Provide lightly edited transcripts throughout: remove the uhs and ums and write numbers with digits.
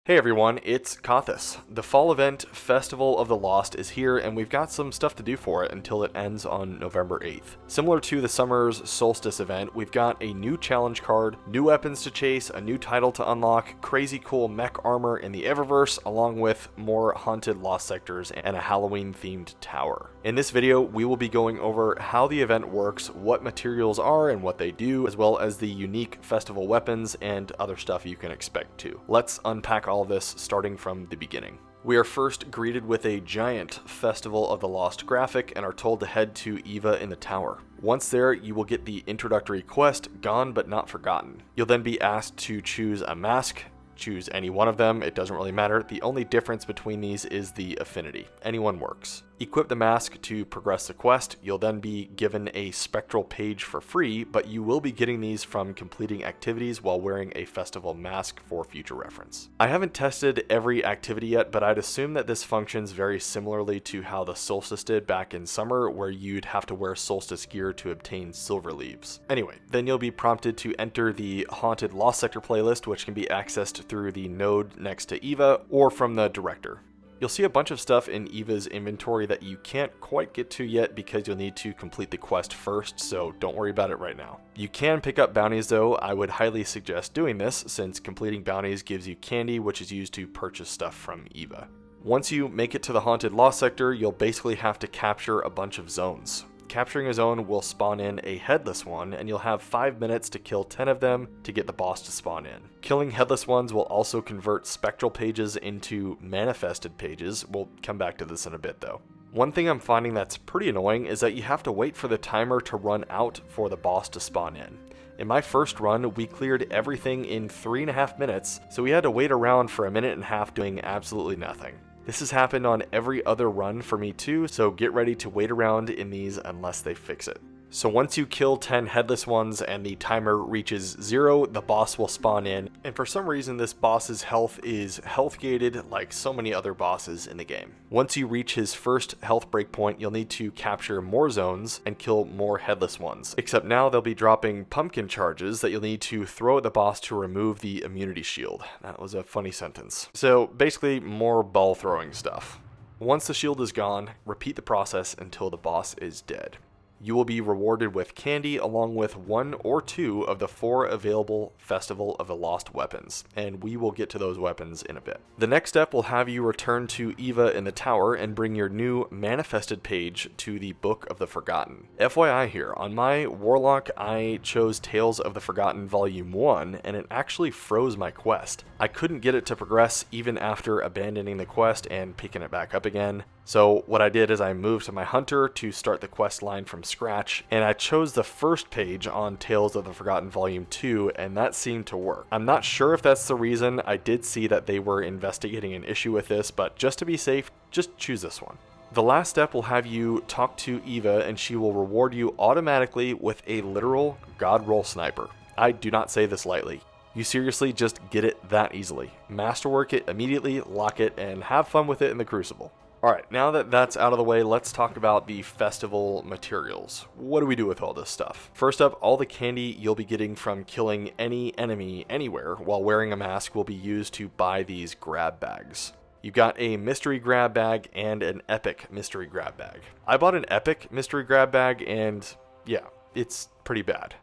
Hey everyone, it's Kothis. The fall event, Festival of the Lost, is here and we've got some stuff to do for it until it ends on November 8th. Similar to the summer's Solstice event, we've got a new challenge card, new weapons to chase, a new title to unlock, crazy cool mech armor in the Eververse, along with more haunted lost sectors and a Halloween themed tower. In this video, we will be going over how the event works, what materials are and what they do, as well as the unique festival weapons and other stuff you can expect too. Let's unpack all of this starting from the beginning. We are first greeted with a giant Festival of the Lost graphic and are told to head to Eva in the tower. Once there, you will get the introductory quest, Gone But Not Forgotten. You'll then be asked to choose a mask. Choose any one of them, it doesn't really matter. The only difference between these is the affinity. Anyone works. Equip the mask to progress the quest. You'll then be given a spectral page for free, but you will be getting these from completing activities while wearing a festival mask for future reference. I haven't tested every activity yet, but I'd assume that this functions very similarly to how the Solstice did back in summer, where you'd have to wear Solstice gear to obtain silver leaves. Anyway, then you'll be prompted to enter the Haunted Lost Sector playlist, which can be accessed through the node next to Eva or from the director. You'll see a bunch of stuff in Eva's inventory that you can't quite get to yet because you'll need to complete the quest first, so don't worry about it right now. You can pick up bounties though. I would highly suggest doing this since completing bounties gives you candy, which is used to purchase stuff from Eva. Once you make it to the Haunted Lost Sector, you'll basically have to capture a bunch of zones. Capturing a zone will spawn in a headless one, and you'll have 5 minutes to kill 10 of them to get the boss to spawn in. Killing headless ones will also convert spectral pages into manifested pages. We'll come back to this in a bit though. One thing I'm finding that's pretty annoying is that you have to wait for the timer to run out for the boss to spawn in. In my first run, we cleared everything in 3.5 minutes, so we had to wait around for 1.5 minutes doing absolutely nothing. This has happened on every other run for me too, so get ready to wait around in these unless they fix it. So once you kill 10 headless ones and the timer reaches 0, the boss will spawn in, and for some reason this boss's health is health gated like so many other bosses in the game. Once you reach his first health breakpoint, you'll need to capture more zones and kill more headless ones, except now they'll be dropping pumpkin charges that you'll need to throw at the boss to remove the immunity shield. That was a funny sentence. So basically more ball throwing stuff. Once the shield is gone, repeat the process until the boss is dead. You will be rewarded with candy along with 1 or 2 of the 4 available Festival of the Lost weapons, and we will get to those weapons in a bit. The next step will have you return to Eva in the tower and bring your new manifested page to the Book of the Forgotten. FYI here, on my Warlock I chose Tales of the Forgotten Volume 1 and it actually froze my quest. I couldn't get it to progress even after abandoning the quest and picking it back up again. So what I did is I moved to my hunter to start the quest line from scratch, and I chose the first page on Tales of the Forgotten Volume 2, and that seemed to work. I'm not sure if that's the reason. I did see that they were investigating an issue with this, but just to be safe, just choose this one. The last step will have you talk to Eva, and she will reward you automatically with a literal God roll sniper. I do not say this lightly. You seriously just get it that easily. Masterwork it immediately, lock it, and have fun with it in the Crucible. Alright, now that that's out of the way, let's talk about the festival materials. What do we do with all this stuff? First up, all the candy you'll be getting from killing any enemy anywhere while wearing a mask will be used to buy these grab bags. You've got a mystery grab bag and an epic mystery grab bag. I bought an epic mystery grab bag and yeah, it's pretty bad.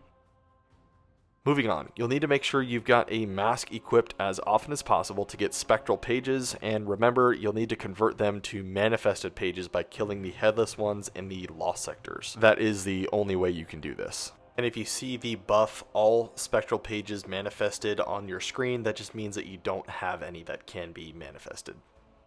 Moving on, you'll need to make sure you've got a mask equipped as often as possible to get spectral pages, and remember you'll need to convert them to manifested pages by killing the headless ones in the lost sectors. That is the only way you can do this. And if you see the buff all spectral pages manifested on your screen, that just means that you don't have any that can be manifested.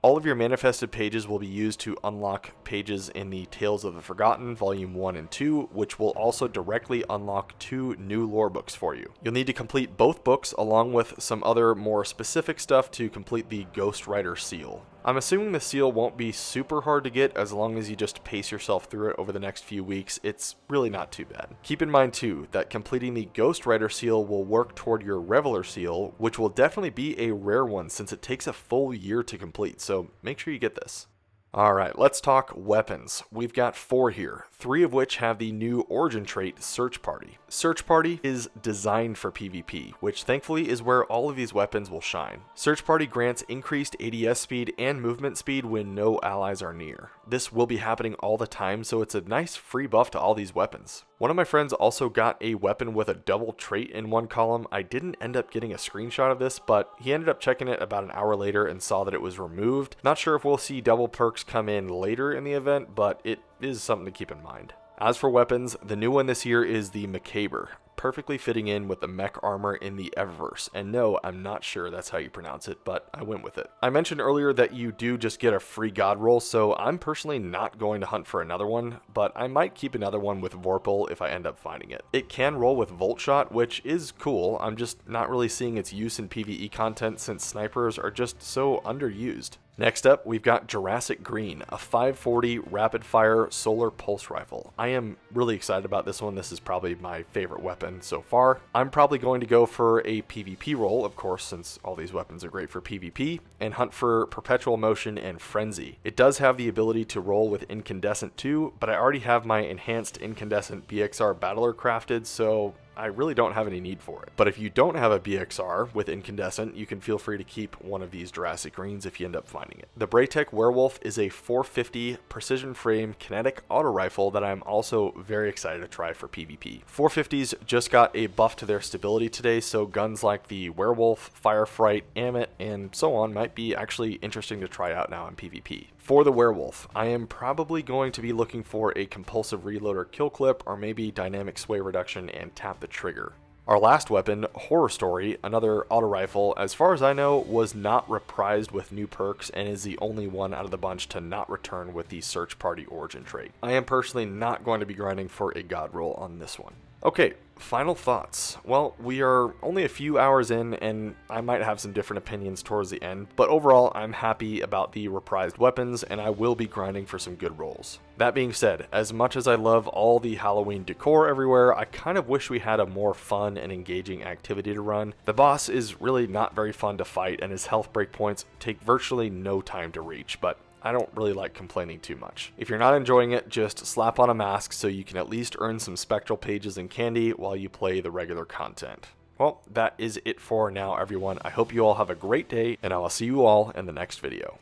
All of your manifested pages will be used to unlock pages in the Tales of the Forgotten Volume 1 and 2, which will also directly unlock 2 new lore books for you. You'll need to complete both books along with some other more specific stuff to complete the Ghostwriter seal. I'm assuming the seal won't be super hard to get as long as you just pace yourself through it over the next few weeks. It's really not too bad. Keep in mind too that completing the Ghostwriter seal will work toward your Reveler seal, which will definitely be a rare one since it takes a full year to complete, so make sure you get this. Alright, let's talk weapons. We've got 4 here, 3 of which have the new origin trait Search Party. Search Party is designed for PvP, which thankfully is where all of these weapons will shine. Search Party grants increased ADS speed and movement speed when no allies are near. This will be happening all the time, so it's a nice free buff to all these weapons. One of my friends also got a weapon with a double trait in one column. I didn't end up getting a screenshot of this, but he ended up checking it about an hour later and saw that it was removed. Not sure if we'll see double perks come in later in the event, but it is something to keep in mind. As for weapons, the new one this year is the Macabre, perfectly fitting in with the mech armor in the Eververse. And no, I'm not sure that's how you pronounce it, but I went with it. I mentioned earlier that you do just get a free god roll, so I'm personally not going to hunt for another one, but I might keep another one with Vorpal if I end up finding it. It can roll with Volt Shot, which is cool. I'm just not really seeing its use in PvE content since snipers are just so underused. Next up, we've got Jurassic Green, a 540 rapid-fire solar pulse rifle. I am really excited about this one. This is probably my favorite weapon so far. I'm probably going to go for a PvP roll, of course, since all these weapons are great for PvP, and hunt for Perpetual Motion and Frenzy. It does have the ability to roll with Incandescent too, but I already have my Enhanced Incandescent BXR Battler crafted, so I really don't have any need for it. But if you don't have a BXR with Incandescent, you can feel free to keep one of these Jurassic Greens if you end up finding it. The Braytech Werewolf is a 450 precision frame kinetic auto rifle that I'm also very excited to try for PvP. 450s just got a buff to their stability today, so guns like the Werewolf, Firefright, Amit, and so on might be actually interesting to try out now in PvP. For the Werewolf, I am probably going to be looking for a compulsive reload or kill clip, or maybe dynamic sway reduction and tap the trigger. Our last weapon, Horror Story, another auto rifle, as far as I know, was not reprised with new perks and is the only one out of the bunch to not return with the Search Party origin trait. I am personally not going to be grinding for a god roll on this one. Okay, final thoughts. Well, we are only a few hours in, and I might have some different opinions towards the end, but overall, I'm happy about the reprised weapons, and I will be grinding for some good rolls. That being said, as much as I love all the Halloween decor everywhere, I kind of wish we had a more fun and engaging activity to run. The boss is really not very fun to fight, and his health breakpoints take virtually no time to reach, but I don't really like complaining too much. If you're not enjoying it, just slap on a mask so you can at least earn some spectral pages and candy while you play the regular content. Well, that is it for now, everyone. I hope you all have a great day, and I will see you all in the next video.